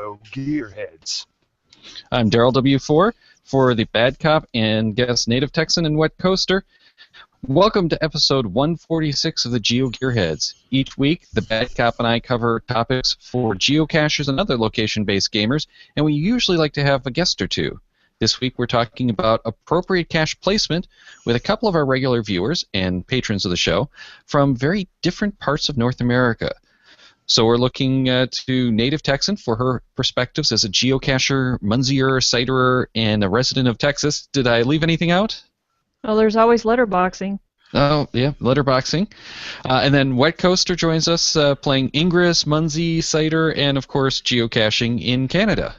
GeoGearHeads. I'm Daryl W4 for the Bad Cop and guest Native Texan and Wet Coaster. Welcome to episode 146 of the GeoGearHeads. Each week, the Bad Cop and I cover topics for geocachers and other location-based gamers, and we usually like to have a guest or two. This week, we're talking about appropriate cache placement with a couple of our regular viewers and patrons of the show from very different parts of North America. So we're looking to Native Texan for her perspectives as a geocacher, munzier, citerer, and a resident of Texas. Did I leave anything out? Well, there's always letterboxing. Oh, yeah, letterboxing. And then Wet Coaster joins us playing Ingress, Munzie, Citer, and, of course, geocaching in Canada.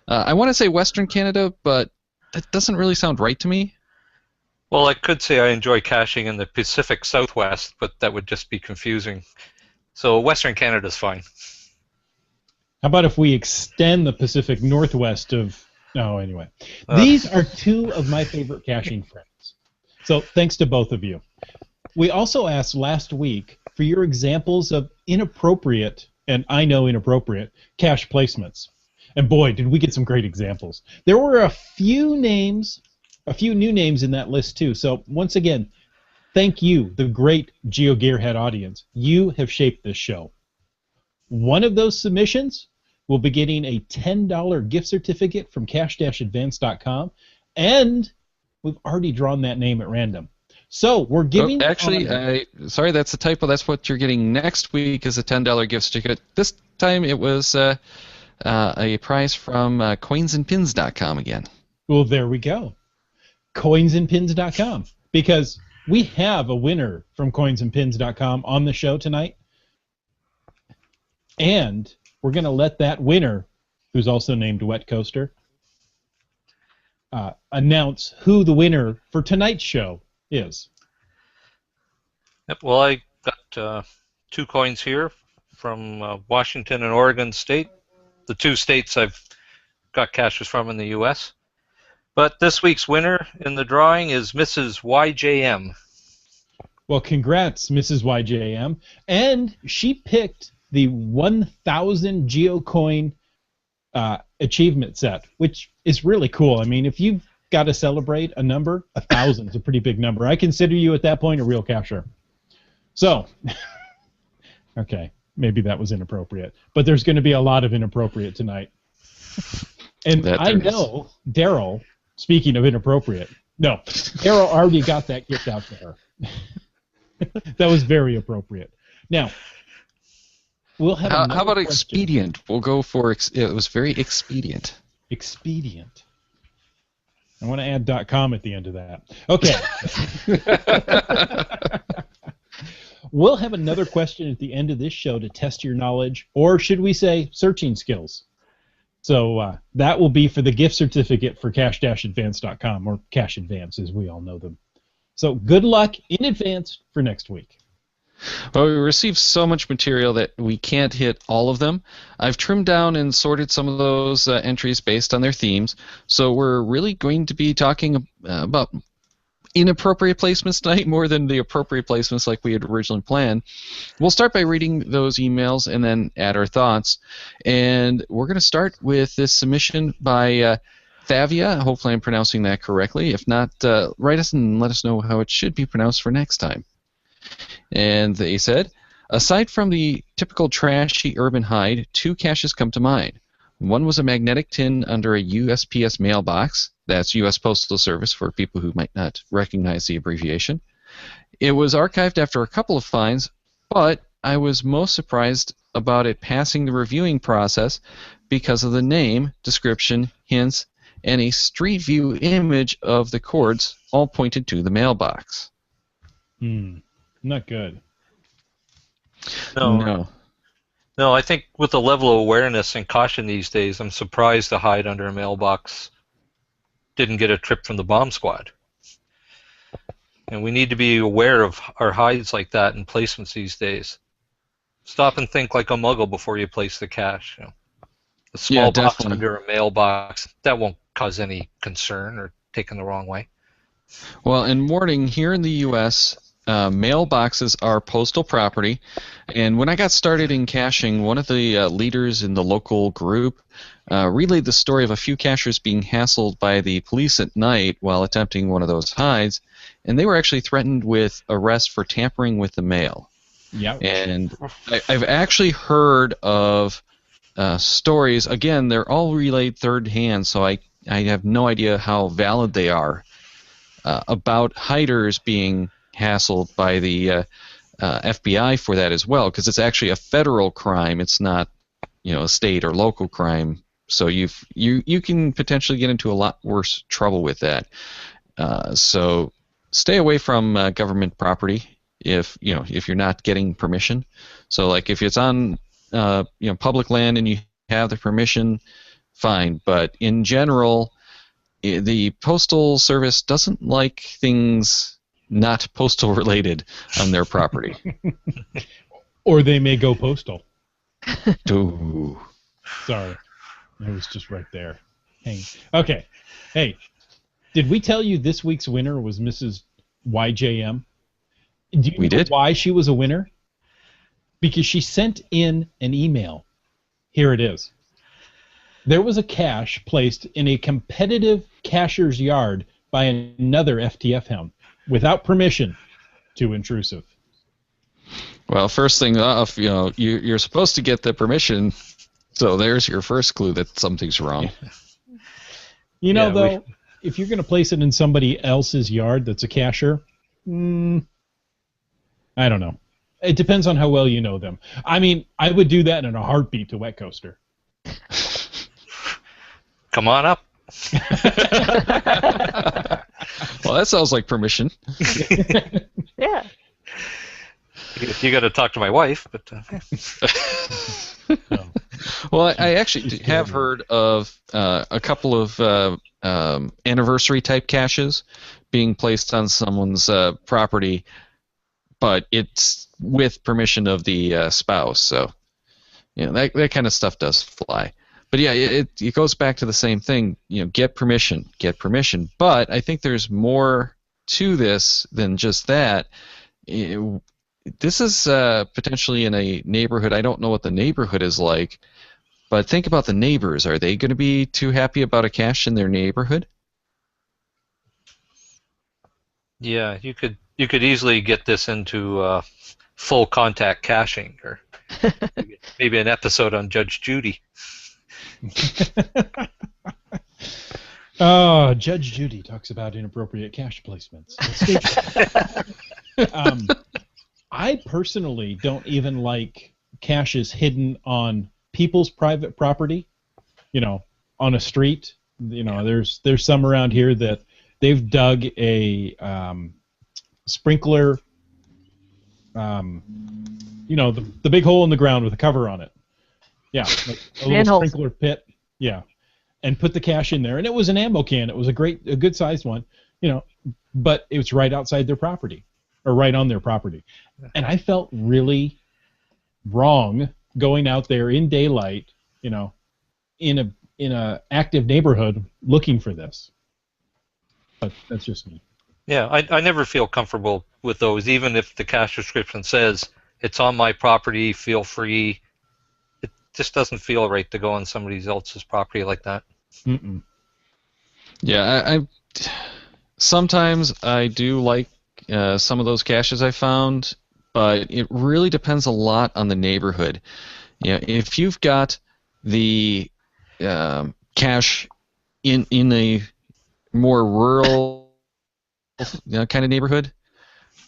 I want to say Western Canada, but that doesn't really sound right to me. Well, I could say I enjoy caching in the Pacific Southwest, but that would just be confusing. So Western Canada's fine. How about if we extend the Pacific Northwest of... Oh, anyway. These are two of my favorite caching friends. So thanks to both of you. We also asked last week for your examples of inappropriate, and I know inappropriate, cache placements. And boy, did we get some great examples. There were a few names, a few new names in that list too. So once again, thank you, the great GeoGearhead audience. You have shaped this show. One of those submissions will be getting a $10 gift certificate from cache-advance.com, and we've already drawn that name at random. So we're giving... Oh, actually, sorry, that's a typo. That's what you're getting next week is a $10 gift certificate. This time it was a prize from coinsandpins.com again. Well, there we go. Coinsandpins.com. Because we have a winner from coinsandpins.com on the show tonight. And we're going to let that winner, who's also named Wet Coaster, announce who the winner for tonight's show is. Yep, well, I got 2 coins here from Washington and Oregon State, the 2 states I've got caches from in the U.S. But this week's winner in the drawing is Mrs. YJM. Well, congrats, Mrs. YJM. And she picked the 1,000 GeoCoin achievement set, which is really cool. I mean, if you've got to celebrate a number, 1,000 is a pretty big number. I consider you at that point a real cacher. So, okay, maybe that was inappropriate. But there's going to be a lot of inappropriate tonight. And I know Daryl, speaking of inappropriate, no, Daryl already got that gift out to her. That was very appropriate. Now, we'll have. How about question. Expedient? We'll go for it was very expedient. Expedient. I want to add .com at the end of that. Okay. We'll have another question at the end of this show to test your knowledge, or should we say searching skills. So that will be for the gift certificate for cache-advance.com, or Cache Advance as we all know them. So good luck in advance for next week. Well, we received so much material that we can't hit all of them. I've trimmed down and sorted some of those entries based on their themes. So we're really going to be talking about inappropriate placements tonight more than the appropriate placements like we had originally planned. We'll start by reading those emails and then add our thoughts. And we're going to start with this submission by Thavia. Hopefully I'm pronouncing that correctly. If not, write us and let us know how it should be pronounced for next time. And they said, aside from the typical trashy urban hide, 2 caches come to mind. One was a magnetic tin under a USPS mailbox. That's U.S. Postal Service for people who might not recognize the abbreviation. It was archived after a couple of finds, but I was most surprised about it passing the reviewing process because of the name, description, hints, and a street view image of the cords all pointed to the mailbox. Not good. No, I think with the level of awareness and caution these days, I'm surprised the hide under a mailbox didn't get a trip from the bomb squad. And we need to be aware of our hides like that and placements these days. Stop and think like a muggle before you place the cache. You know, a small box under a mailbox, that won't cause any concern or taken the wrong way. Well, in warning, here in the U.S., mailboxes are postal property. And when I got started in caching, one of the leaders in the local group relayed the story of a few cachers being hassled by the police at night while attempting one of those hides, and they were actually threatened with arrest for tampering with the mail. Yeah. And I've actually heard of stories, again, they're all relayed third hand, so I have no idea how valid they are, about hiders being hassled by the FBI for that as well, because it's actually a federal crime. It's not, a state or local crime. So you can potentially get into a lot worse trouble with that. So stay away from government property if you're not getting permission. So like if it's on public land and you have the permission, fine. But in general, the Postal Service doesn't like things not postal related on their property. Or they may go postal. Ooh. Sorry. It was just right there. Okay. Hey, did we tell you this week's winner was Mrs. YJM? Do you know why she was a winner? Because she sent in an email. Here it is. There was a cache placed in a competitive cacher's yard by another FTF hound without permission. Too intrusive. Well, first thing off, you're supposed to get the permission, so there's your first clue that something's wrong. If you're going to place it in somebody else's yard that's a cacher, I don't know. It depends on how well you know them. I mean, I would do that in a heartbeat to Wet Coaster. Come on up. Well, that sounds like permission. Yeah. You got to talk to my wife, but. Well, I actually have heard of a couple of anniversary type caches being placed on someone's property, but it's with permission of the spouse. So, that kind of stuff does fly. But yeah, it goes back to the same thing. Get permission. But I think there's more to this than just that. This is potentially in a neighborhood. I don't know what the neighborhood is like, but think about the neighbors. Are they going to be too happy about a cache in their neighborhood? Yeah, you could easily get this into full contact caching, or maybe an episode on Judge Judy. Oh, Judge Judy talks about inappropriate cache placements. I personally don't even like caches hidden on people's private property. On a street. There's some around here that they've dug a sprinkler. The big hole in the ground with a cover on it. Yeah, like a little sprinkler pit. Yeah, and put the cache in there, and it was an ammo can. It was a good sized one. But it was right outside their property, or right on their property, and I felt really wrong going out there in daylight, in a active neighborhood looking for this. But that's just me. Yeah, I never feel comfortable with those, even if the cache description says it's on my property, feel free. It just doesn't feel right to go on somebody else's property like that. Mm-mm. Yeah, sometimes I do like some of those caches I found, but it really depends a lot on the neighborhood. If you've got the cache in a more rural kind of neighborhood,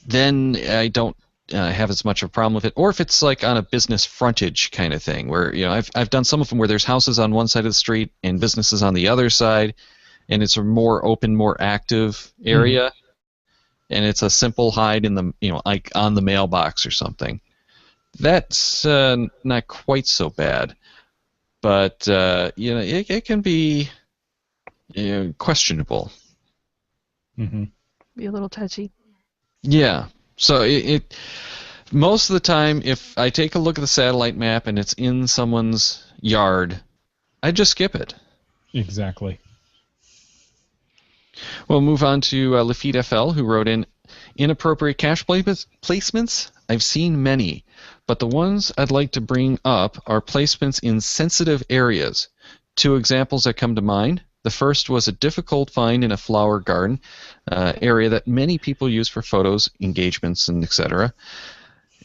then I don't have as much of a problem with it. Or if it's like on a business frontage kind of thing, where I've done some of them where there's houses on one side of the street and businesses on the other side, and it's a more open, more active area, and it's a simple hide in the like on the mailbox or something. That's not quite so bad, but it can be questionable. Mm-hmm. Be a little touchy. Yeah. So it most of the time, if I take a look at the satellite map and it's in someone's yard, I just skip it. Exactly. We'll move on to Lafitte FL, who wrote in Inappropriate cache placements, I've seen many, but the ones I'd like to bring up are placements in sensitive areas. Two examples that come to mind. The first was a difficult find in a flower garden, area that many people use for photos, engagements, and etc.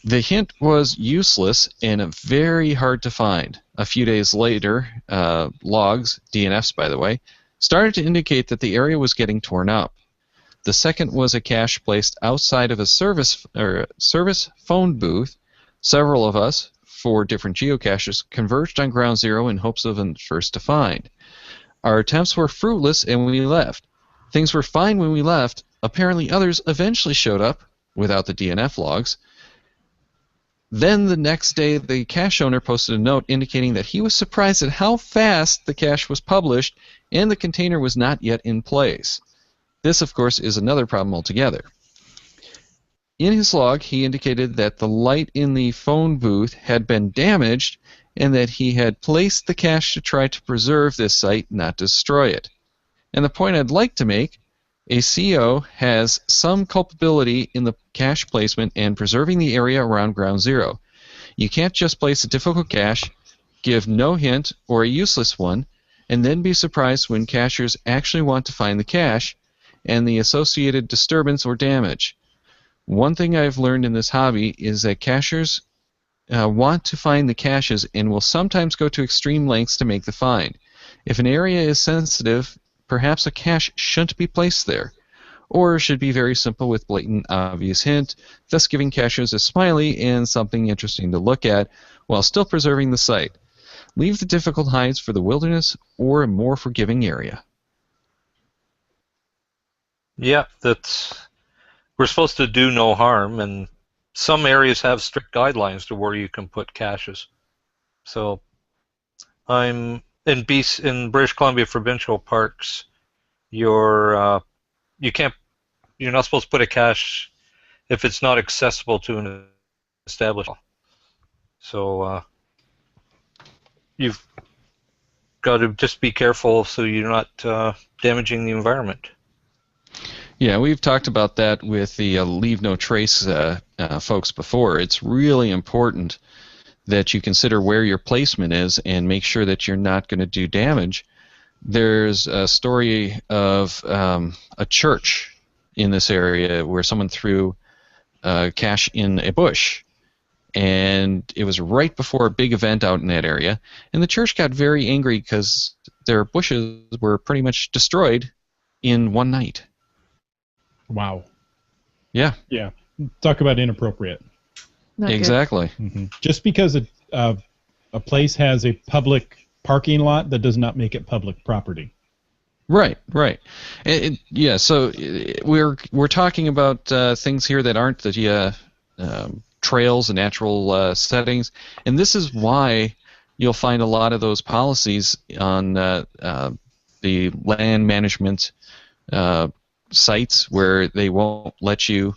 The hint was useless and very hard to find. A few days later, logs, DNFs by the way, started to indicate that the area was getting torn up. The second was a cache placed outside of a service phone booth. Several of us, 4 different geocaches, converged on ground zero in hopes of being first to find. Our attempts were fruitless and we left. Things were fine when we left. Apparently others eventually showed up without the DNF logs. Then the next day the cache owner posted a note indicating that he was surprised at how fast the cache was published and the container was not yet in place. This, of course, is another problem altogether. In his log, he indicated that the light in the phone booth had been damaged and that he had placed the cache to try to preserve this site, not destroy it. And the point I'd like to make, a CO has some culpability in the cache placement and preserving the area around ground zero. You can't just place a difficult cache, give no hint or a useless one, and then be surprised when cachers actually want to find the cache and the associated disturbance or damage. One thing I've learned in this hobby is that cachers want to find the caches and will sometimes go to extreme lengths to make the find. If an area is sensitive, perhaps a cache shouldn't be placed there, or should be very simple with blatant obvious hint, thus giving cachers a smiley and something interesting to look at while still preserving the site. Leave the difficult hides for the wilderness or a more forgiving area. Yeah, we're supposed to do no harm, and some areas have strict guidelines to where you can put caches. So I'm in British Columbia provincial parks. You're not supposed to put a cache if it's not accessible to an establishment. So you've got to just be careful so you're not damaging the environment. Yeah, we've talked about that with the Leave No Trace folks before. It's really important that you consider where your placement is and make sure that you're not going to do damage. There's a story of a church in this area where someone threw a cache in a bush, and it was right before a big event out in that area, and the church got very angry because their bushes were pretty much destroyed in one night. Wow. Yeah. Yeah. Talk about inappropriate. Not exactly. Mm-hmm. Just because a place has a public parking lot, that does not make it public property. Right. Yeah. So we're talking about things here that aren't the trails and natural settings, and this is why you'll find a lot of those policies on the land management sites where they won't let you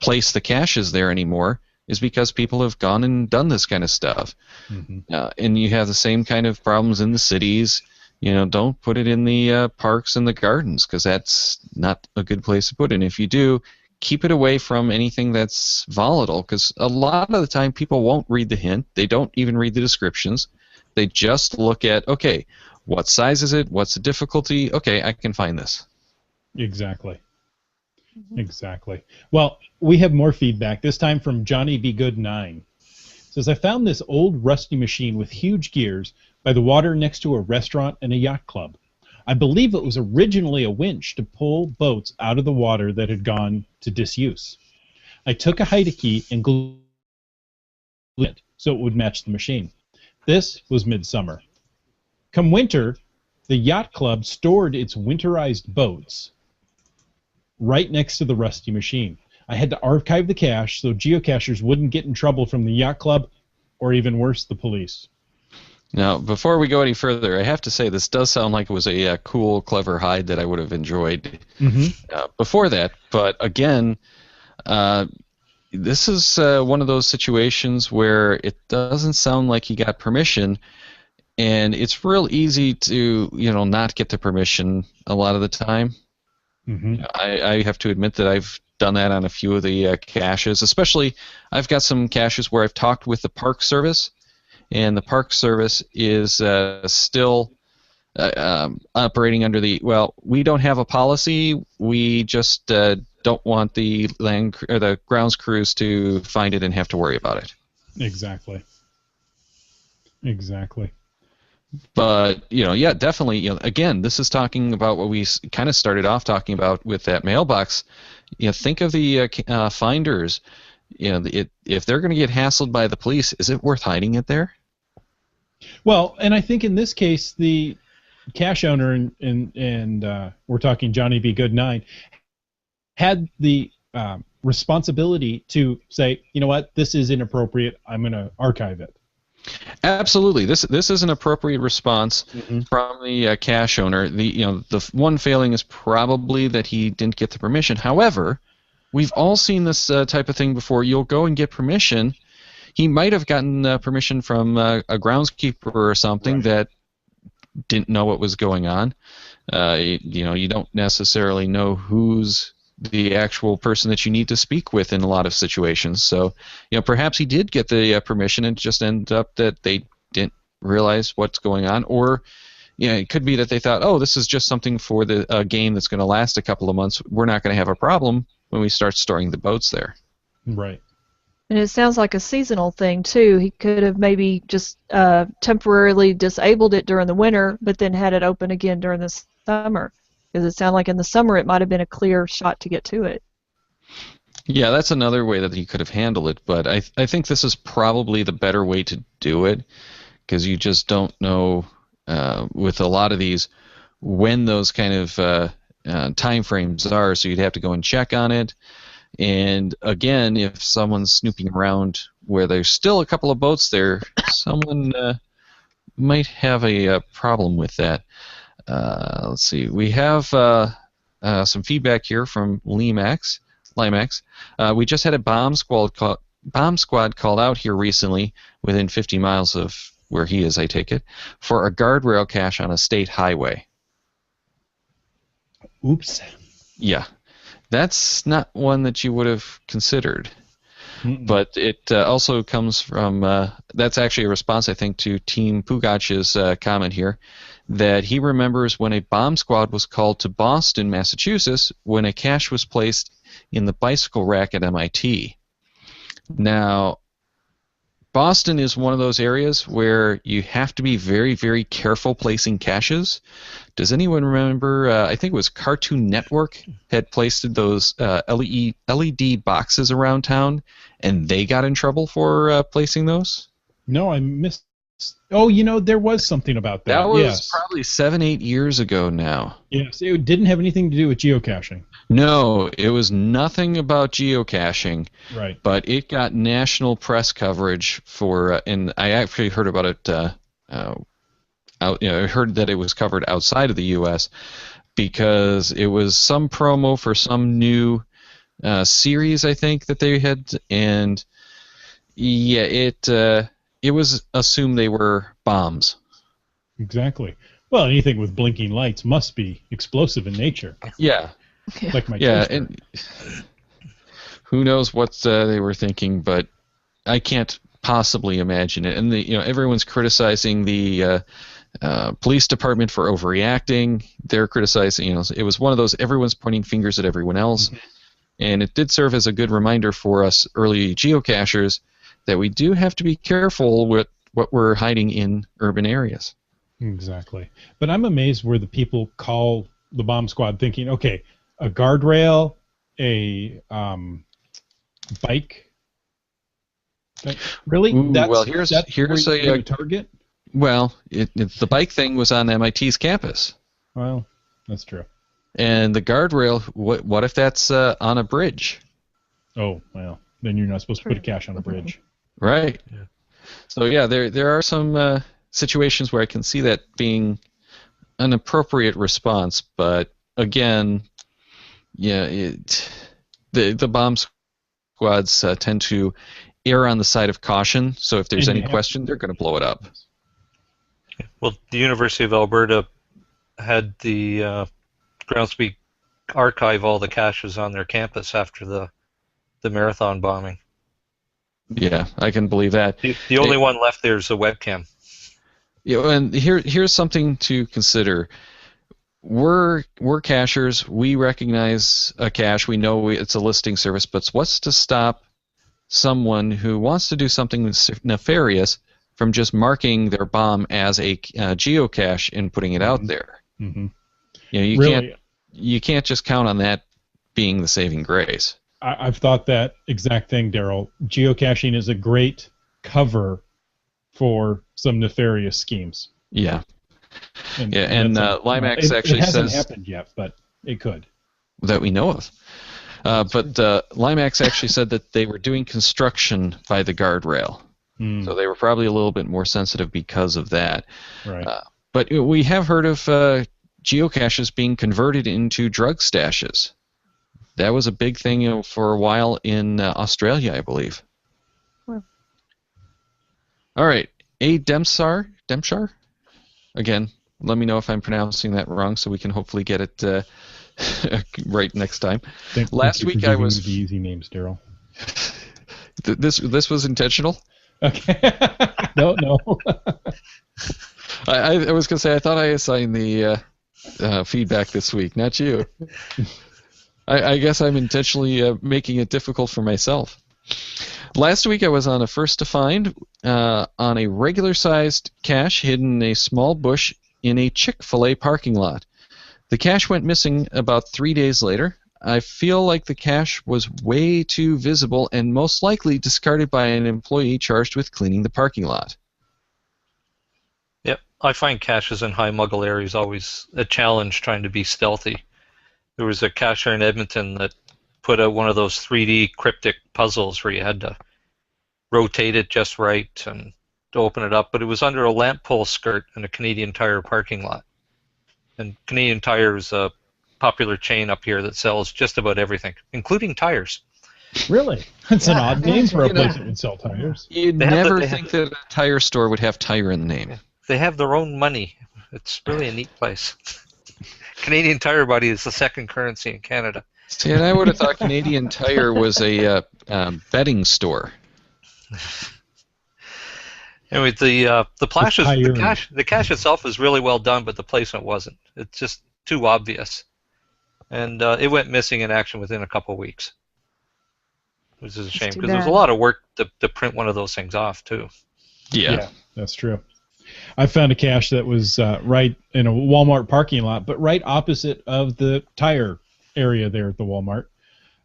place the caches there anymore, is because people have gone and done this kind of stuff. Mm-hmm. And you have the same kind of problems in the cities. Don't put it in the parks and the gardens, because that's not a good place to put it. And if you do, keep it away from anything that's volatile, because a lot of the time people won't read the hint. They don't even read the descriptions. They just look at, okay, what size is it? What's the difficulty? Okay, I can find this. Exactly. Mm-hmm. Exactly. Well, we have more feedback, this time from Johnny Be Good 9. It says, I found this old rusty machine with huge gears by the water next to a restaurant and a yacht club. I believe it was originally a winch to pull boats out of the water that had gone to disuse. I took a Haida key and glued it so it would match the machine. This was midsummer. Come winter, the yacht club stored its winterized boats right next to the rusty machine. I had to archive the cache so geocachers wouldn't get in trouble from the yacht club, or even worse, the police. Now, before we go any further, I have to say this does sound like it was a cool, clever hide that I would have enjoyed before that. But again, this is one of those situations where it doesn't sound like he got permission, and it's real easy to not get the permission a lot of the time. Mm-hmm. I have to admit that I've done that on a few of the caches. Especially, I've got some caches where I've talked with the Park Service, and the Park Service is still operating under the, well, we don't have a policy. We just don't want the or the grounds crews to find it and have to worry about it. Exactly. But yeah, definitely. Again, this is talking about what we kind of started off talking about with that mailbox. Think of the finders. If they're going to get hassled by the police, is it worth hiding it there? Well, and I think in this case, the cache owner and we're talking Johnny B. Goodnine had the responsibility to say, you know what, this is inappropriate. I'm going to archive it. Absolutely, this is an appropriate response from the cache owner. The one failing is probably that he didn't get the permission. However, we've all seen this type of thing before. You'll go and get permission. He might have gotten permission from a groundskeeper or something that didn't know what was going on. You don't necessarily know who's the actual person that you need to speak with in a lot of situations. So, perhaps he did get the permission and just ended up that they didn't realize what's going on. Or, it could be that they thought, oh, this is just something for the game that's going to last a couple of months. We're not going to have a problem when we start storing the boats there. Right. And it sounds like a seasonal thing, too. He could have maybe just temporarily disabled it during the winter, but then had it open again during the summer. Because it sounded like in the summer it might have been a clear shot to get to it. Yeah, that's another way that he could have handled it, but I think this is probably the better way to do it, because you just don't know with a lot of these when those kind of time frames are, so you'd have to go and check on it. And again, if someone's snooping around where there's still a couple of boats there, someone might have a problem with that. Let's see. We have some feedback here from Limax. We just had a bomb squad called out here recently, within 50 miles of where he is, I take it, for a guardrail cache on a state highway. Oops. Yeah. That's not one that you would have considered. But it also comes from, that's actually a response, I think, to Team Pugach's comment here, that he remembers when a bomb squad was called to Boston, Massachusetts, when a cache was placed in the bicycle rack at MIT. Now, Boston is one of those areas where you have to be very, very careful placing caches. Does anyone remember, I think it was Cartoon Network had placed those LED boxes around town, and they got in trouble for placing those? No, I missed. Oh, there was something about that. That was yes. probably 7-8 years ago now. Yes, it didn't have anything to do with geocaching. No, it was nothing about geocaching. Right. But it got national press coverage for, and I actually heard about it. I heard that it was covered outside of the U.S. because it was some promo for some new series, I think, that they had, and yeah, it was assumed they were bombs. Exactly. Well, anything with blinking lights must be explosive in nature. Yeah. Like my yeah, toaster. and who knows what they were thinking, but I can't possibly imagine it. And everyone's criticizing the police department for overreacting. They're criticizing, it was one of those, everyone's pointing fingers at everyone else. Mm-hmm. And it did serve as a good reminder for us early geocachers that we do have to be careful with what we're hiding in urban areas. Exactly. But I'm amazed where the people call the bomb squad thinking, okay, a guardrail, a bike. Really? Ooh, well, here's a target. Well, the bike thing was on MIT's campus. Well, that's true. And the guardrail, what if that's on a bridge? Oh, well, then you're not supposed to put a cache on a bridge. Right. Yeah. So yeah, there are some situations where I can see that being an appropriate response, but again, yeah, the bomb squads tend to err on the side of caution. So if there's any question, they're going to blow it up. Well, the University of Alberta had the groundspeak archive all the caches on their campus after the marathon bombing. Yeah, I can believe that. The only one left there is the webcam. Yeah, and here's something to consider. We're cachers. We recognize a cache. We know it's a listing service, but what's to stop someone who wants to do something nefarious from just marking their bomb as a geocache and putting it out there? Mm-hmm. You know, Really? you can't just count on that being the saving grace. I've thought that exact thing, Daryl. Geocaching is a great cover for some nefarious schemes. Yeah. And Limax actually it hasn't says happened yet, but it could. that we know of. But Limax actually said that they were doing construction by the guardrail. So they were probably a little bit more sensitive because of that. Right. But we have heard of geocaches being converted into drug stashes. That was a big thing for a while in Australia, I believe. Well. All right. A Demshar? Again, let me know if I'm pronouncing that wrong so we can hopefully get it right next time. Last week I was... the easy names, Daryl. This was intentional? Okay. No. I was going to say, I thought I assigned the feedback this week, not you. I guess I'm intentionally making it difficult for myself. Last week I was on a first to find on a regular-sized cache hidden in a small bush in a Chick-fil-A parking lot. The cache went missing about 3 days later. I feel like the cache was way too visible and most likely discarded by an employee charged with cleaning the parking lot. Yep, I find caches in high muggle areas always a challenge trying to be stealthy. There was a cacher in Edmonton that put out one of those 3D cryptic puzzles where you had to rotate it just right and to open it up, but it was under a lamp pole skirt in a Canadian Tire parking lot. And Canadian Tire is a popular chain up here that sells just about everything, including tires. Really? That's an odd name for a place that would sell tires. You'd never think that a tire store would have tire in the name. They have their own money. It's really a neat place. Canadian Tire Body is the second currency in Canada. See, and I would have thought Canadian Tire was a bedding store. Anyway, the cache itself is really well done, but the placement wasn't. It's just too obvious. And it went missing in action within a couple of weeks. Which is a shame, because there was a lot of work to print one of those things off, too. Yeah, that's true. I found a cache that was right in a Walmart parking lot, but right opposite of the tire area there at the Walmart.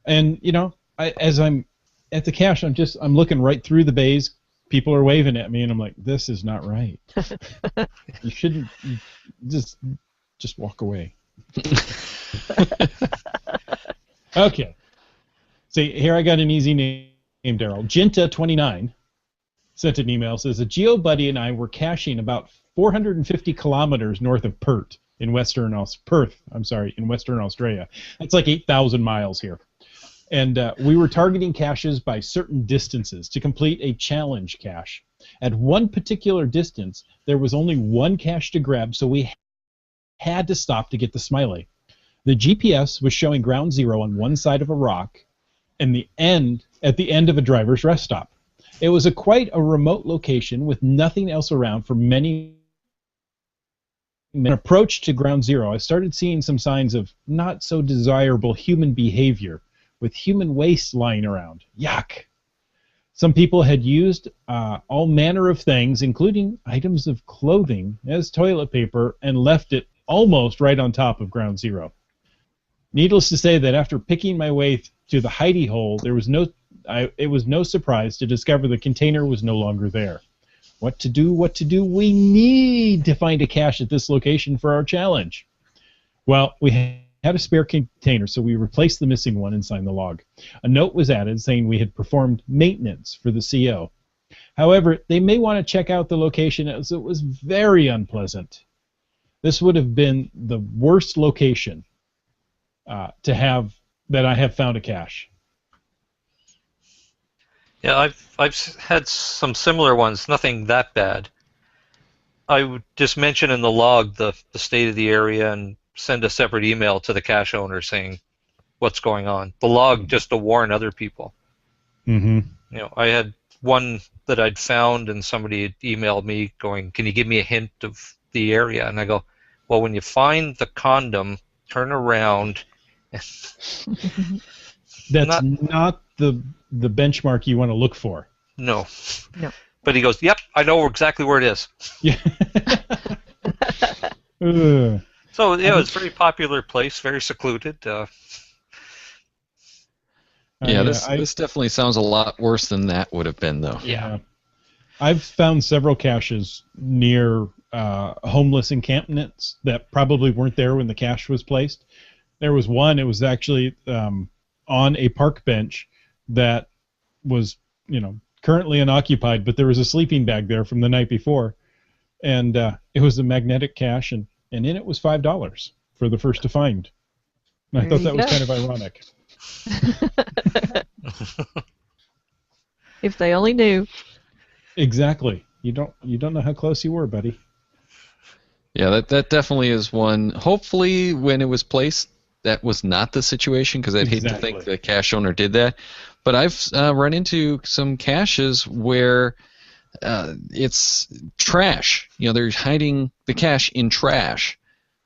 And, you know, as I'm at the cache, I'm looking right through the bays. People are waving at me, and I'm like, this is not right. You shouldn't just walk away. Okay. See, here I got an easy name, Daryl. Jinta29 sent an email. Says, a GeoBuddy and I were caching about 450 kilometers north of Perth in Western Australia. That's like 8,000 miles here. And we were targeting caches by certain distances to complete a challenge cache. At one particular distance, there was only one cache to grab, so we had to stop to get the smiley. The GPS was showing ground zero on one side of a rock and at the end of a driver's rest stop. It was quite a remote location with nothing else around for many minutes. Approach to ground zero, I started seeing some signs of not so desirable human behavior, with human waste lying around. Yuck! Some people had used all manner of things, including items of clothing, as toilet paper, and left it almost right on top of ground zero. Needless to say that after picking my way to the hidey hole, it was no surprise to discover the container was no longer there. What to do? We need to find a cache at this location for our challenge. Well, we had a spare container, so we replaced the missing one and signed the log. A note was added saying we had performed maintenance for the CO. However, they may want to check out the location as it was very unpleasant. This would have been the worst location to have that I have found a cache. Yeah, I've had some similar ones, nothing that bad. I would just mention in the log the state of the area and send a separate email to the cache owner saying what's going on. The log just to warn other people. Mm-hmm. You know, I had one that I'd found, and somebody had emailed me going, "Can you give me a hint of the area?" And I go, "Well, when you find the condom, turn around." That's not the benchmark you want to look for. No. No. But he goes, "Yep, I know exactly where it is." Yeah. So yeah, it's a very popular place, very secluded. Yeah, this definitely sounds a lot worse than that would have been, though. Yeah. I've found several caches near homeless encampments that probably weren't there when the cache was placed. There was one, it was actually on a park bench that was, currently unoccupied, but there was a sleeping bag there from the night before. And it was a magnetic cache, and in it was $5 for the first to find. And I thought that was kind of ironic. If they only knew. Exactly. You don't know how close you were, buddy. Yeah, that definitely is one. Hopefully, when it was placed, that was not the situation, because I'd hate to think the cache owner did that. But I've run into some caches where it's trash. They're hiding the cache in trash,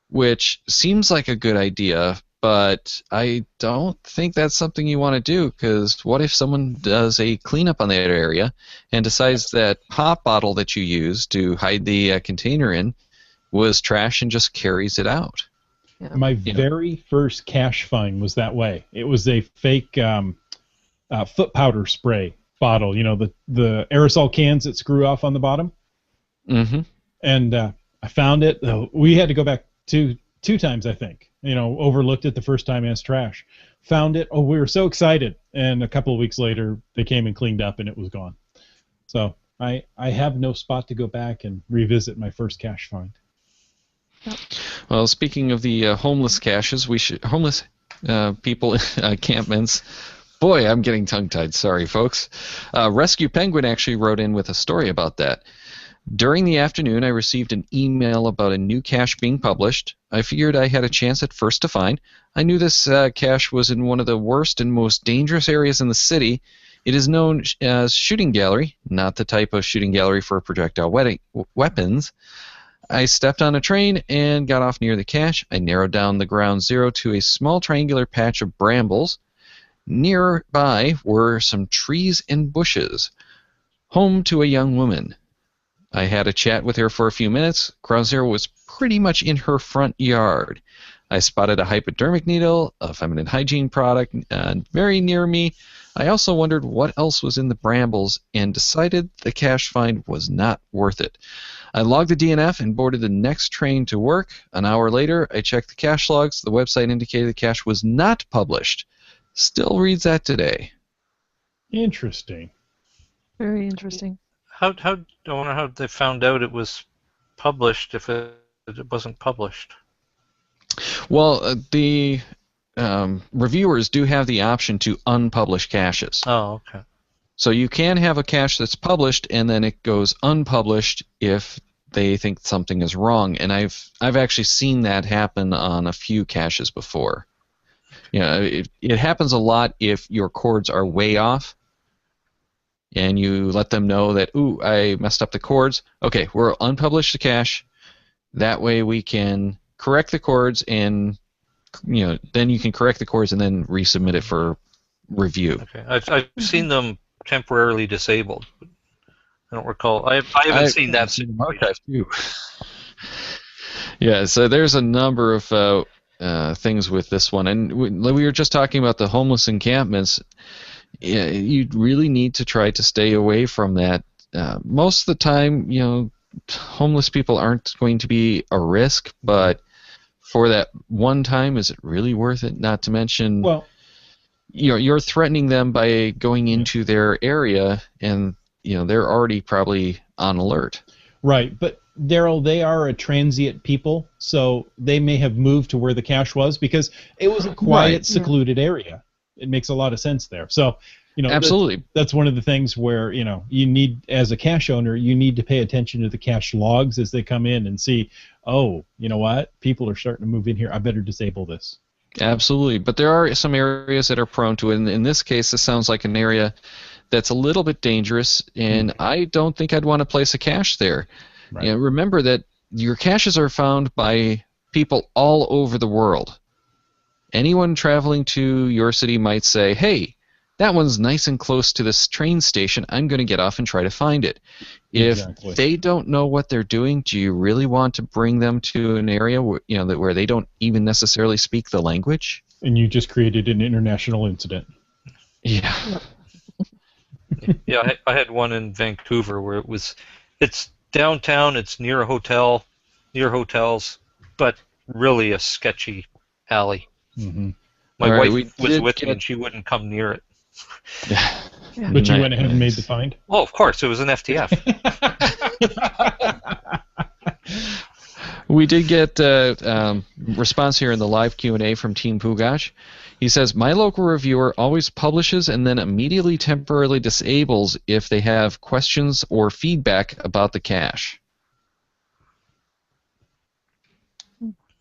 which seems like a good idea, but I don't think that's something you want to do, because what if someone does a cleanup on that area and decides that pop bottle that you used to hide the container in was trash and just carries it out? Yeah. My very first cache find was that way. It was a fake foot powder spray bottle, the aerosol cans that screw off on the bottom. Mm-hmm. And I found it. We had to go back two times, I think. Overlooked it the first time as trash. Found it. Oh, we were so excited. And a couple of weeks later, they came and cleaned up, and it was gone. So I have no spot to go back and revisit my first cache find. Well, speaking of the homeless caches, homeless people encampments. Boy, I'm getting tongue-tied. Sorry, folks. Rescue Penguin actually wrote in with a story about that. During the afternoon, I received an email about a new cache being published. I figured I had a chance at first to find. I knew this cache was in one of the worst and most dangerous areas in the city. It is known as Shooting Gallery, not the type of shooting gallery for projectile weapons. I stepped on a train and got off near the cache. I narrowed down the ground zero to a small triangular patch of brambles. Nearby were some trees and bushes. Home to a young woman. I had a chat with her for a few minutes. Ground zero was pretty much in her front yard. I spotted a hypodermic needle, a feminine hygiene product, very near me. I also wondered what else was in the brambles and decided the cache find was not worth it. I logged the DNF and boarded the next train to work. An hour later, I checked the cache logs. The website indicated the cache was not published. Still reads that today. Interesting. Very interesting. I wonder how they found out it was published if it wasn't published. Well, the reviewers do have the option to unpublish caches. Oh, okay. So you can have a cache that's published and then it goes unpublished if they think something is wrong. And I've actually seen that happen on a few caches before. It happens a lot if your chords are way off and you let them know that, ooh, I messed up the chords. Okay, we'll unpublish the cache. That way we can correct the chords and then you can correct the chords and then resubmit it for review. Okay, I've seen them temporarily disabled. I don't recall. I haven't seen that. Archive too. Yeah, so there's a number of things with this one, and we were just talking about the homeless encampments. Yeah, you really need to try to stay away from that. Most of the time, homeless people aren't going to be a risk, but for that one time, is it really worth it? Not to mention, you're threatening them by going into their area, and they're already probably on alert. Right, but Daryl, they are a transient people, so they may have moved to where the cache was because it was a quiet, secluded area. It makes a lot of sense there. So Absolutely. That's one of the things where, you need, as a cache owner, you need to pay attention to the cache logs as they come in and see, oh, you know what? People are starting to move in here. I better disable this. Absolutely. But there are some areas that are prone to it. And in this case, this sounds like an area that's a little bit dangerous, and I don't think I'd want to place a cache there. Right. Remember that your caches are found by people all over the world. Anyone traveling to your city might say, hey, that one's nice and close to this train station. I'm going to get off and try to find it. Exactly. If they don't know what they're doing, do you really want to bring them to an area where they don't even necessarily speak the language? And you just created an international incident. Yeah. Yeah, I had one in Vancouver where it's downtown, it's near hotels, but really a sketchy alley. Mm-hmm. My wife was with me and she wouldn't come near it. But you went ahead and made the find? Oh, of course, it was an FTF. We did get response here in the live Q&A from Team Pugash. He says, my local reviewer always publishes and then immediately temporarily disables if they have questions or feedback about the cache.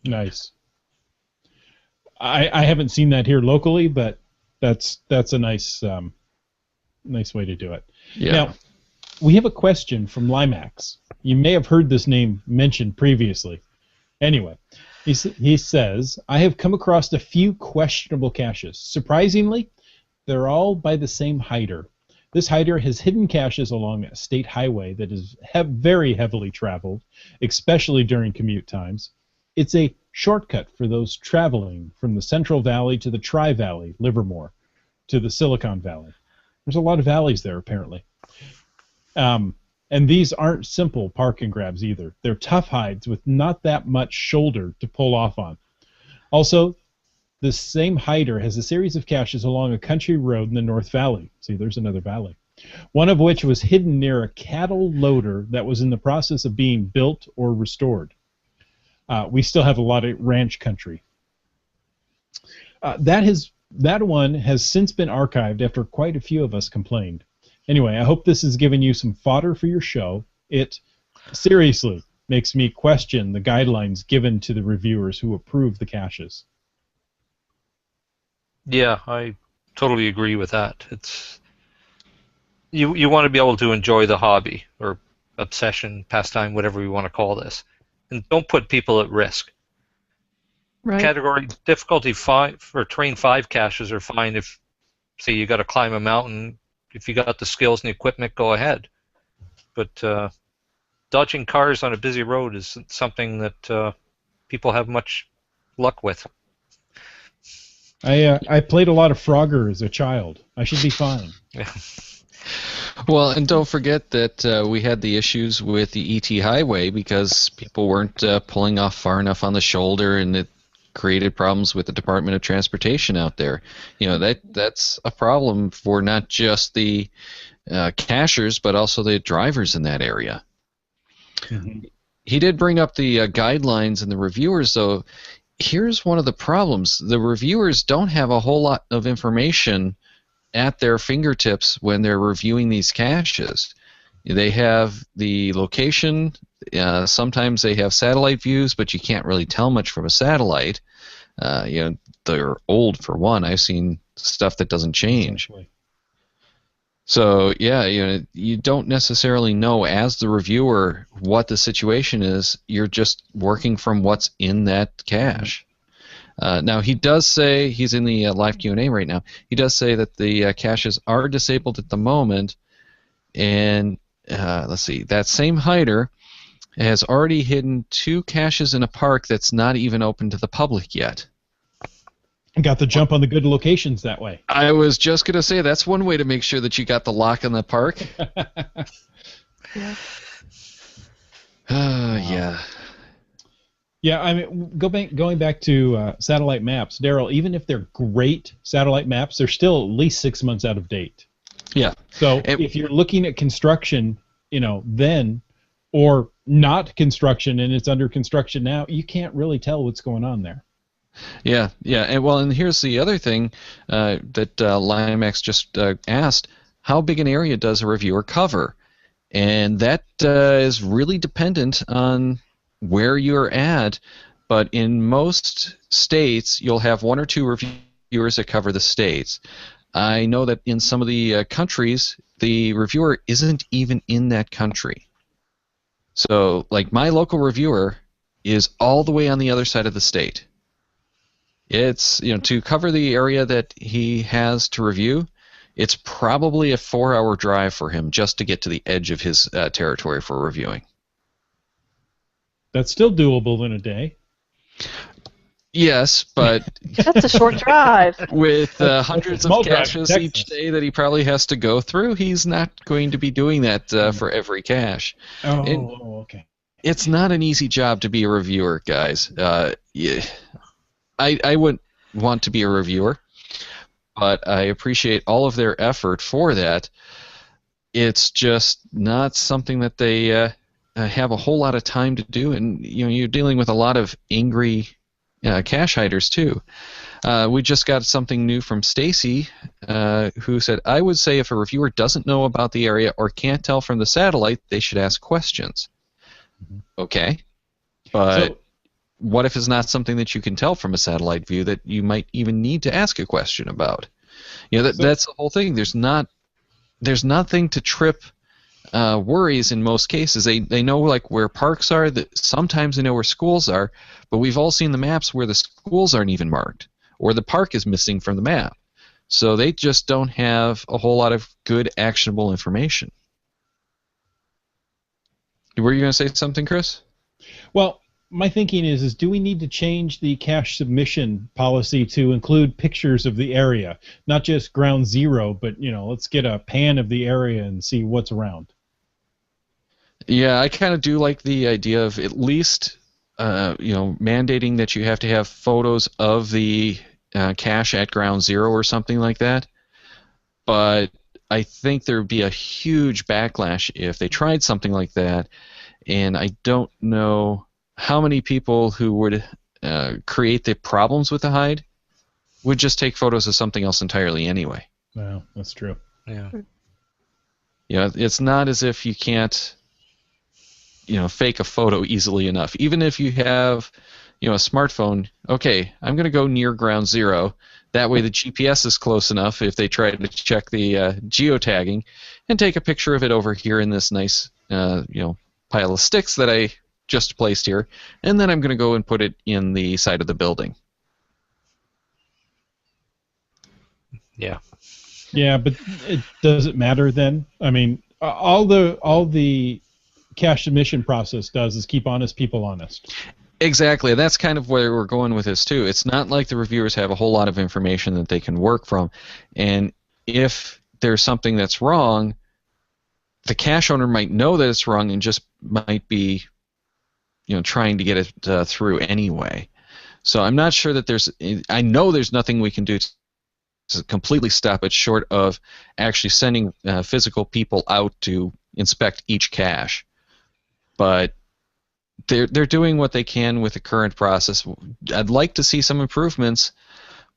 Nice. I haven't seen that here locally, but that's a nice way to do it. Yeah. Now, we have a question from Limax. You may have heard this name mentioned previously. Anyway, he says, I have come across a few questionable caches. Surprisingly, they're all by the same hider. This hider has hidden caches along a state highway that is very heavily traveled, especially during commute times. It's a shortcut for those traveling from the Central Valley to the Tri-Valley, Livermore, to the Silicon Valley. There's a lot of valleys there, apparently. And these aren't simple park and grabs either. They're tough hides with not that much shoulder to pull off on. Also, this same hider has a series of caches along a country road in the North Valley. See, there's another valley. One of which was hidden near a cattle loader that was in the process of being built or restored. We still have a lot of ranch country. That one has since been archived after quite a few of us complained. Anyway, I hope this has given you some fodder for your show. It seriously makes me question the guidelines given to the reviewers who approve the caches. Yeah, I totally agree with that. It's you want to be able to enjoy the hobby or obsession, pastime, whatever we want to call this, and don't put people at risk. Right. Category difficulty 5 or terrain 5 caches are fine if, say, you got to climb a mountain. If you got the skills and the equipment, go ahead. But dodging cars on a busy road is something that people have much luck with. I played a lot of Frogger as a child. I should be fine. Yeah. Well, and don't forget that we had the issues with the ET Highway because people weren't pulling off far enough on the shoulder, and it created problems with the Department of Transportation out there. That's a problem for not just the cachers, but also the drivers in that area. Mm-hmm. He did bring up the guidelines and the reviewers, though. Here's one of the problems. The reviewers don't have a whole lot of information at their fingertips when they're reviewing these caches. They have the location. Sometimes they have satellite views, but you can't really tell much from a satellite. They're old for one. I've seen stuff that doesn't change. Exactly. So yeah, you don't necessarily know as the reviewer what the situation is. You're just working from what's in that cache. Now he does say, he's in the live Q&A right now. He does say that the caches are disabled at the moment, and let's see, that same hider has already hidden 2 caches in a park that's not even open to the public yet. Got the jump on the good locations that way. I was just going to say that's one way to make sure that you got the lock on the park. Yeah. Yeah. Yeah, I mean, going back to satellite maps, Daryl, even if they're great satellite maps, they're still at least 6 months out of date. Yeah. So if you're looking at construction, then, or not construction and it's under construction now, you can't really tell what's going on there. Yeah, yeah, and here's the other thing that Limax just asked: how big an area does a reviewer cover? And that is really dependent on where you're at. But in most states, you'll have one or two reviewers that cover the states. I know that in some of the countries, the reviewer isn't even in that country. So, like, my local reviewer is all the way on the other side of the state. It's, to cover the area that he has to review, it's probably a 4-hour drive for him just to get to the edge of his territory for reviewing. That's still doable in a day. Yes, but That's a short drive. with hundreds of Small drive, caches Texas. each day that he probably has to go through, he's not going to be doing that for every cache. Okay. It's not an easy job to be a reviewer, guys. Yeah, I wouldn't want to be a reviewer, but I appreciate all of their effort for that. It's just not something that they have a whole lot of time to do, and you're dealing with a lot of angry cache hiders too. We just got something new from Stacy, who said, "I would say if a reviewer doesn't know about the area or can't tell from the satellite, they should ask questions." Mm-hmm. Okay, but So, what if it's not something that you can tell from a satellite view that you might even need to ask a question about? That's the whole thing. There's nothing to trip worries in most cases. They know like where parks are. Sometimes they know where schools are, but we've all seen the maps where the schools aren't even marked, or the park is missing from the map. So they just don't have a whole lot of good actionable information. Were you going to say something, Chris? well, my thinking is do we need to change the cache submission policy to include pictures of the area, not just ground zero, but let's get a pan of the area and see what's around. Yeah, I kind of do like the idea of at least, mandating that you have to have photos of the cache at ground zero or something like that. But I think there would be a huge backlash if they tried something like that, and I don't know how many people who would create the problems with the hide would just take photos of something else entirely anyway. Well, that's true. Yeah. It's not as if you can't fake a photo easily enough. Even if you have a smartphone, okay, I'm going to go near ground zero. That way the GPS is close enough if they try to check the geotagging, and take a picture of it over here in this nice pile of sticks that I just placed here, and then I'm going to go and put it in the side of the building. Yeah. Yeah, but does it matter then? I mean, all the cache submission process does is keep honest people honest. Exactly. That's kind of where we're going with this too. It's not like the reviewers have a whole lot of information that they can work from, and if there's something that's wrong, the cache owner might know that it's wrong and just might be trying to get it through anyway. So I'm not sure that I know there's nothing we can do to completely stop it short of actually sending physical people out to inspect each cache. But they're doing what they can with the current process. I'd like to see some improvements,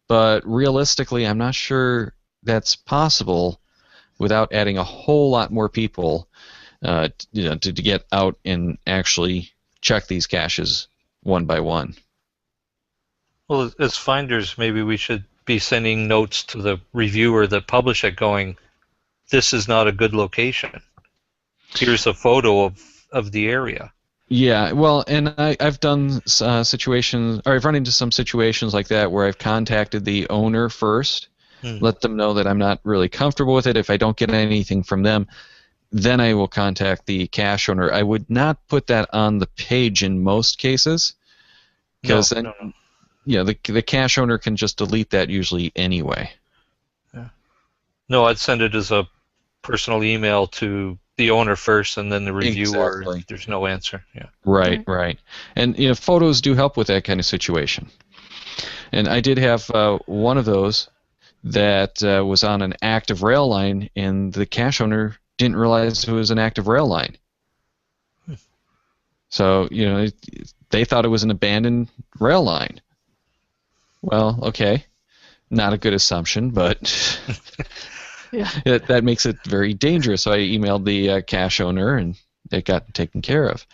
but realistically, I'm not sure that's possible without adding a whole lot more people to get out and actually check these caches one by one. Well, as finders, maybe we should be sending notes to the reviewer that publish it going, this is not a good location. Here's a photo of the area. Yeah, well, and I've done situations, or I've run into some situations like that where I've contacted the owner first, let them know that I'm not really comfortable with it. If I don't get anything from them, then I will contact the cache owner. I would not put that on the page in most cases, because the cache owner can just delete that usually anyway. Yeah. No, I'd send it as a personal email to the owner first, and then the reviewer. Exactly. If there's no answer. Yeah. Right. And photos do help with that kind of situation. And I did have one of those that was on an active rail line, and the cache owner didn't realize it was an active rail line. So they thought it was an abandoned rail line. Well, okay. Not a good assumption, but Yeah. that makes it very dangerous. So I emailed the cache owner, and it got taken care of.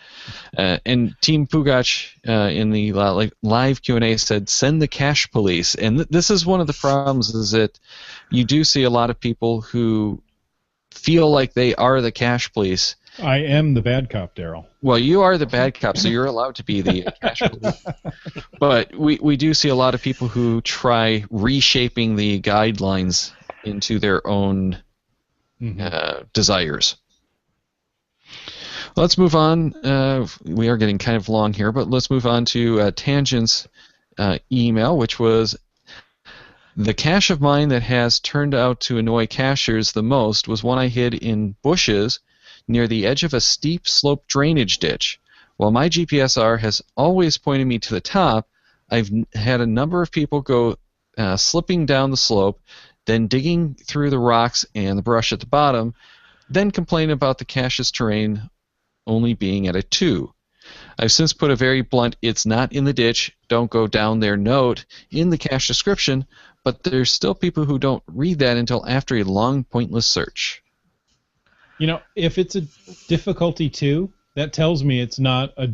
And Team Pugach in the live Q&A said, send the cache police. And this is one of the problems, is that you do see a lot of people who feel like they are the cache police. I am the bad cop, Daryl. Well, you are the bad cop, so you're allowed to be the cache police. But we do see a lot of people who try reshaping the guidelines into their own desires. Let's move on. We are getting kind of long here, but let's move on to Tangent's email, which was, the cache of mine that has turned out to annoy cachers the most was one I hid in bushes near the edge of a steep slope drainage ditch. While my GPSR has always pointed me to the top, I've had a number of people go slipping down the slope, then digging through the rocks and the brush at the bottom, then complain about the cache's terrain only being at a 2. I've since put a very blunt "it's not in the ditch, don't go down there" note in the cache description, but there's still people who don't read that until after a long, pointless search. You know, if it's a difficulty 2, that tells me it's not a,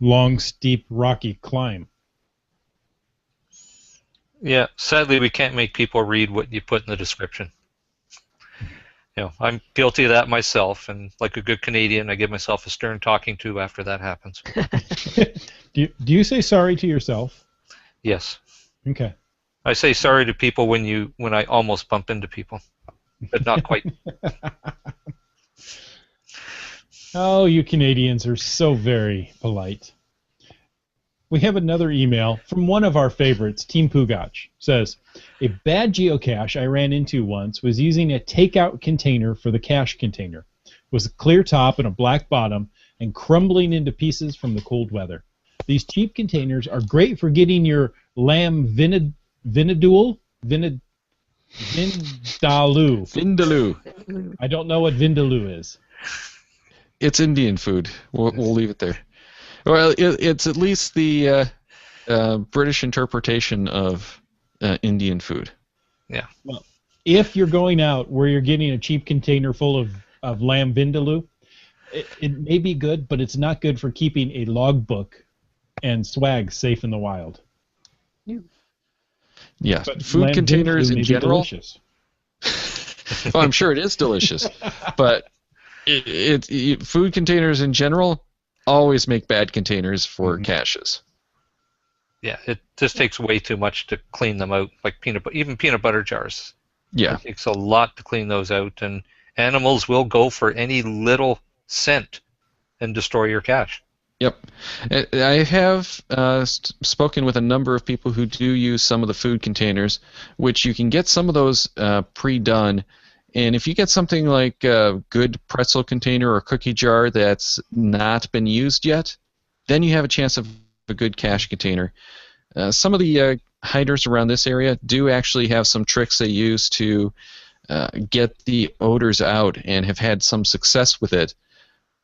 long, steep, rocky climb. Yeah, sadly, we can't make people read what you put in the description. I'm guilty of that myself, and like a good Canadian, I give myself a stern talking to after that happens. Do you say sorry to yourself? Yes. Okay. I say sorry to people when I almost bump into people, but not quite. Oh, you Canadians are so very polite. We have another email from one of our favorites, Team Pugach. Says, a bad geocache I ran into once was using a takeout container for the cache container. It was a clear top and a black bottom and crumbling into pieces from the cold weather. These cheap containers are great for getting your lamb vindaloo. Vindaloo. I don't know what vindaloo is. It's Indian food. We'll leave it there. Well, it's at least the British interpretation of Indian food. Yeah. Well, if you're going out where you're getting a cheap container full of lamb vindaloo, it may be good, but it's not good for keeping a logbook and swag safe in the wild. Yeah, But food containers in general. Delicious. Well, I'm sure it is delicious, but food containers in general always make bad containers for caches. Yeah, it just takes way too much to clean them out, like even peanut butter jars. Yeah. It takes a lot to clean those out, and animals will go for any little scent and destroy your cache. Yep. I have spoken with a number of people who do use some of the food containers, which you can get some of those pre-done. And if you get something like a good pretzel container or cookie jar that's not been used yet, then you have a chance of a good cache container. Some of the hiders around this area do actually have some tricks they use to get the odors out and have had some success with it.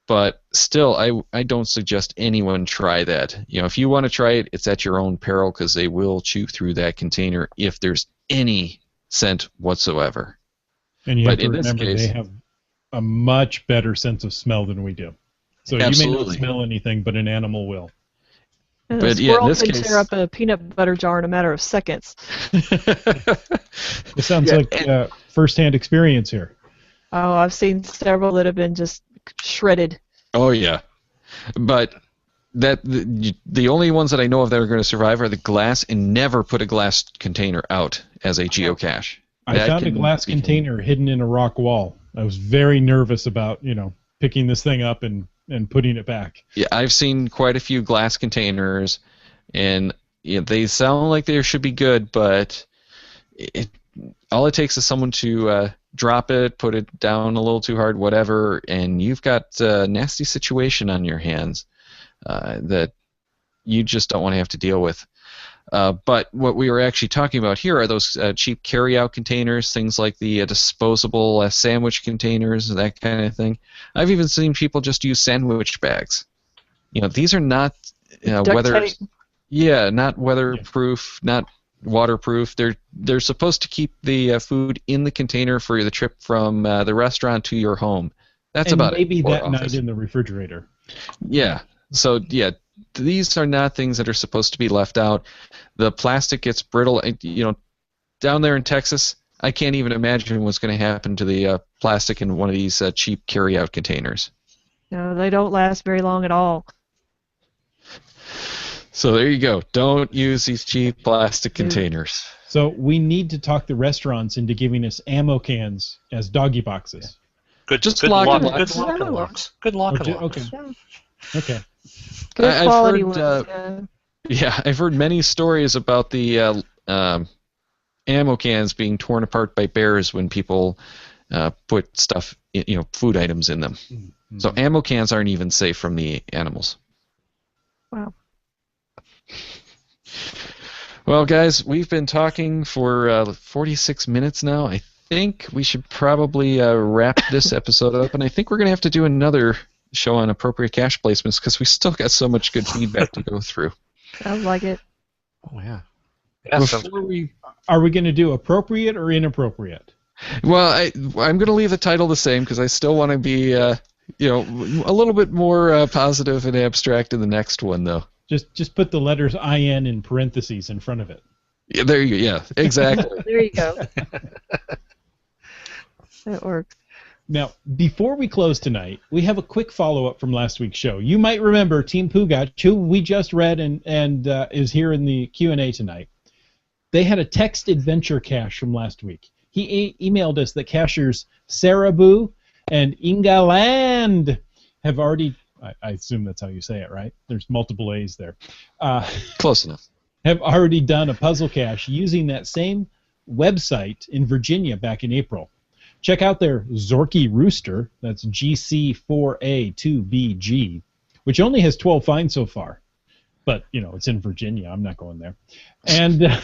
But still, I don't suggest anyone try that. If you want to try it, it's at your own peril, because they will chew through that container if there's any scent whatsoever. And you have to remember they have a much better sense of smell than we do. So Absolutely. You may not smell anything, but an animal will. And a squirrel can tear up a peanut butter jar in a matter of seconds. It sounds like first-hand experience here. Oh, I've seen several that have been just shredded. Oh, yeah. But the only ones that I know of that are going to survive are the glass, and never put a glass container out as a geocache. I found a glass container hidden in a rock wall. I was very nervous about, picking this thing up and putting it back. Yeah, I've seen quite a few glass containers, and they sound like they should be good, but all it takes is someone to drop it, put it down a little too hard, whatever, and you've got a nasty situation on your hands that you just don't want to have to deal with. But what we were actually talking about here are those cheap carry-out containers, things like the disposable sandwich containers, that kind of thing. I've even seen people just use sandwich bags. These are not whether. Yeah, not weatherproof, not waterproof. They're supposed to keep the food in the container for the trip from the restaurant to your home. That's And about it. maybe Or that night office. in the refrigerator. Yeah. So yeah, these are not things that are supposed to be left out. The plastic gets brittle. Down there in Texas, I can't even imagine what's going to happen to the plastic in one of these cheap carry-out containers. No, they don't last very long at all. So there you go. Don't use these cheap plastic Yeah. containers. So we need to talk the restaurants into giving us ammo cans as doggy boxes. Good, Just good lock lock, and good lock. lock and locks. Good lock and locks. Okay. Okay. Good I've quality heard, ones. Yeah. Yeah, I've heard many stories about the ammo cans being torn apart by bears when people put stuff, food items in them. Mm-hmm. So ammo cans aren't even safe from the animals. Wow. Well, guys, we've been talking for 46 minutes now. I think we should probably wrap this episode up, and I think we're going to have to do another show on appropriate cache placements because we still got so much good feedback to go through. Sounds like it. Oh yeah. Yeah, sounds Before we Are we going to do appropriate or inappropriate? Well, I'm going to leave the title the same because I still want to be, a little bit more positive and abstract in the next one, though. Just put the letters IN in parentheses in front of it. Yeah, there you go. Yeah, exactly. There you go. That works. Now, before we close tonight, we have a quick follow-up from last week's show. You might remember Team Pugach, who we just read and is here in the Q&A tonight. They had a text adventure cache from last week. He emailed us that cachers Sarah Boo and Inga Land have already, I assume that's how you say it, right? There's multiple A's there. Close enough. Have already done a puzzle cache using that same website in Virginia back in April. Check out their Zorky Rooster, that's GC4A2BG, which only has 12 finds so far. But, it's in Virginia. I'm not going there. And,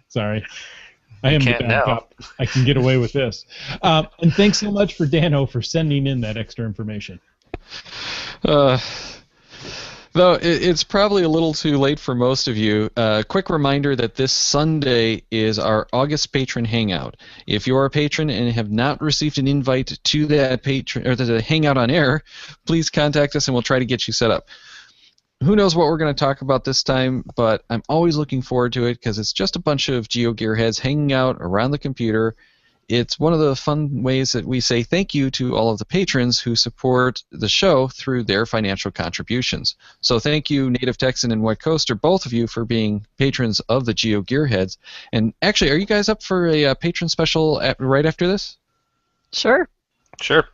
sorry. I am the bad cop. I can get away with this. And thanks so much for Dano for sending in that extra information. Though it's probably a little too late for most of you. Quick reminder that this Sunday is our August Patron Hangout. If you're a patron and have not received an invite to that patron or the Hangout on air, please contact us and we'll try to get you set up. Who knows what we're going to talk about this time, but I'm always looking forward to it because it's just a bunch of GeoGearHeads hanging out around the computer. It's one of the fun ways that we say thank you to all of the patrons who support the show through their financial contributions. So thank you, Native Texan and White Coaster, both of you, for being patrons of the GeoGearHeads. And actually, are you guys up for a patron special right after this? Sure. Sure.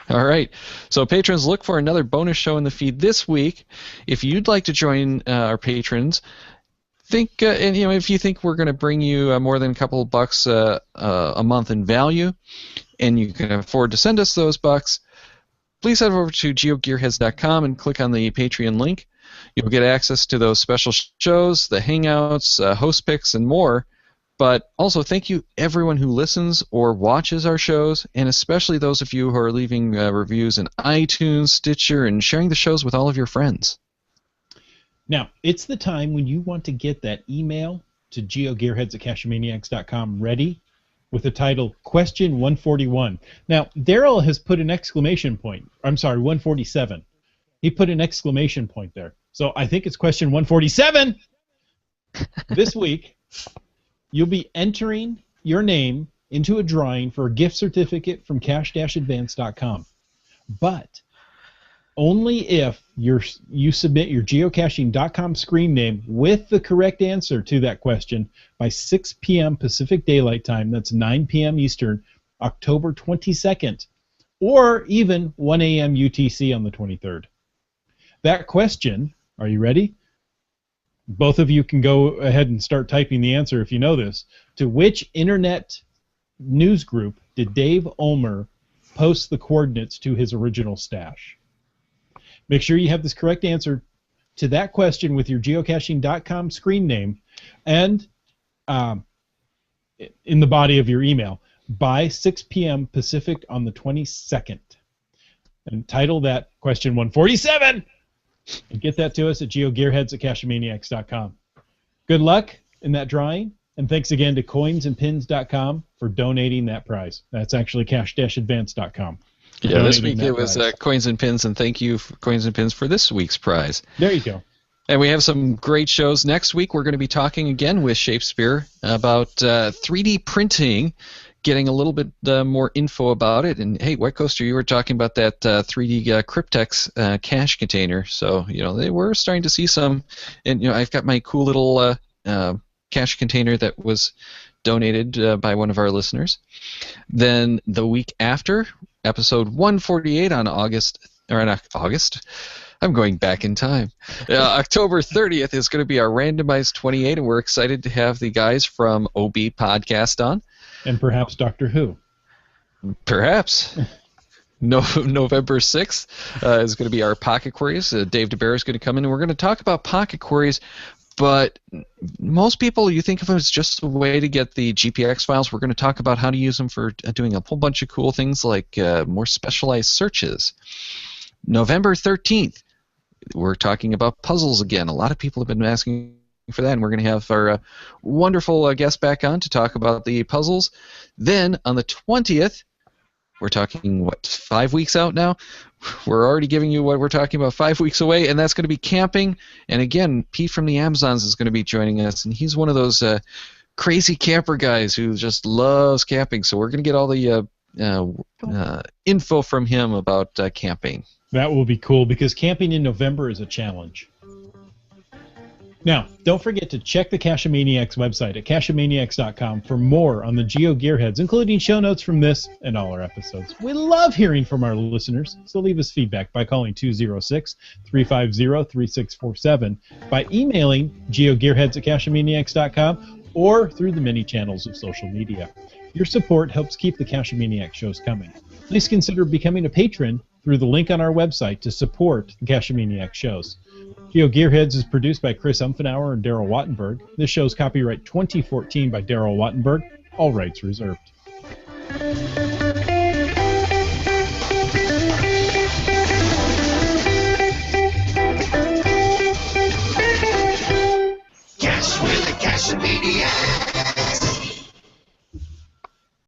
All right. So patrons, look for another bonus show in the feed this week. If you'd like to join our patrons, think and if you think we're going to bring you more than a couple of bucks a month in value, and you can afford to send us those bucks, please head over to GeoGearHeads.com and click on the Patreon link. You'll get access to those special shows, the Hangouts, host picks, and more. But also, thank you everyone who listens or watches our shows, and especially those of you who are leaving reviews in iTunes, Stitcher, and sharing the shows with all of your friends. Now, it's the time when you want to get that email to geogearheads@cachemaniacs.com ready with the title Question 141. Now, Daryl has put an exclamation point. I'm sorry, 147. He put an exclamation point there. So I think it's question 147. This week, you'll be entering your name into a drawing for a gift certificate from cache-advance.com. But only if you submit your geocaching.com screen name with the correct answer to that question by 6 p.m. Pacific Daylight Time, that's 9 p.m. Eastern, October 22nd, or even 1 a.m. UTC on the 23rd. That question, are you ready? Both of you can go ahead and start typing the answer if you know this. To which internet news group did Dave Ulmer post the coordinates to his original stash? Make sure you have this correct answer to that question with your geocaching.com screen name and in the body of your email by 6 p.m. Pacific on the 22nd. And title that question 147. And get that to us at GeoGearHeads@CashManiacs.com. Good luck in that drawing, and thanks again to coinsandpins.com for donating that prize. That's actually cash-advance.com. Yeah, this week it was Coins and Pins, and thank you, Coins and Pins, for this week's prize. There you go. And we have some great shows. Next week, we're going to be talking again with Shakespeare about 3D printing, getting a little bit more info about it. And, hey, White Coaster, you were talking about that 3D Cryptex cache container. So, they were starting to see some. And, I've got my cool little cache container that was donated by one of our listeners. Then the week after, episode 148 on August. I'm going back in time. October 30th is going to be our randomized 28, and we're excited to have the guys from OB Podcast on. And perhaps Doctor Who. Perhaps. November 6th is going to be our pocket queries. Dave DeBear is going to come in, and we're going to talk about pocket queries. But most people, you think of them as just a way to get the GPX files. We're going to talk about how to use them for doing a whole bunch of cool things like more specialized searches. November 13th, we're talking about puzzles again. A lot of people have been asking for that, and we're going to have our wonderful guest back on to talk about the puzzles. Then on the 20th, we're talking, 5 weeks out now? We're already giving you what we're talking about 5 weeks away, and that's going to be camping. And again, Pete from the Amazons is going to be joining us, and he's one of those crazy camper guys who just loves camping. So we're going to get all the info from him about camping. That will be cool, because camping in November is a challenge. Now, don't forget to check the Cacheamaniacs website at cacheamaniacs.com for more on the GeoGearHeads, including show notes from this and all our episodes. We love hearing from our listeners, so leave us feedback by calling 206-350-3647, by emailing geogearheads@cacheamaniacs.com, or through the many channels of social media. Your support helps keep the Cacheamaniacs shows coming. Please consider becoming a patron through the link on our website to support the Cacheamaniacs shows. GeoGearHeads is produced by Chris Umfenauer and Daryl Wattenberg. This show is copyright 2014 by Daryl Wattenberg. All rights reserved.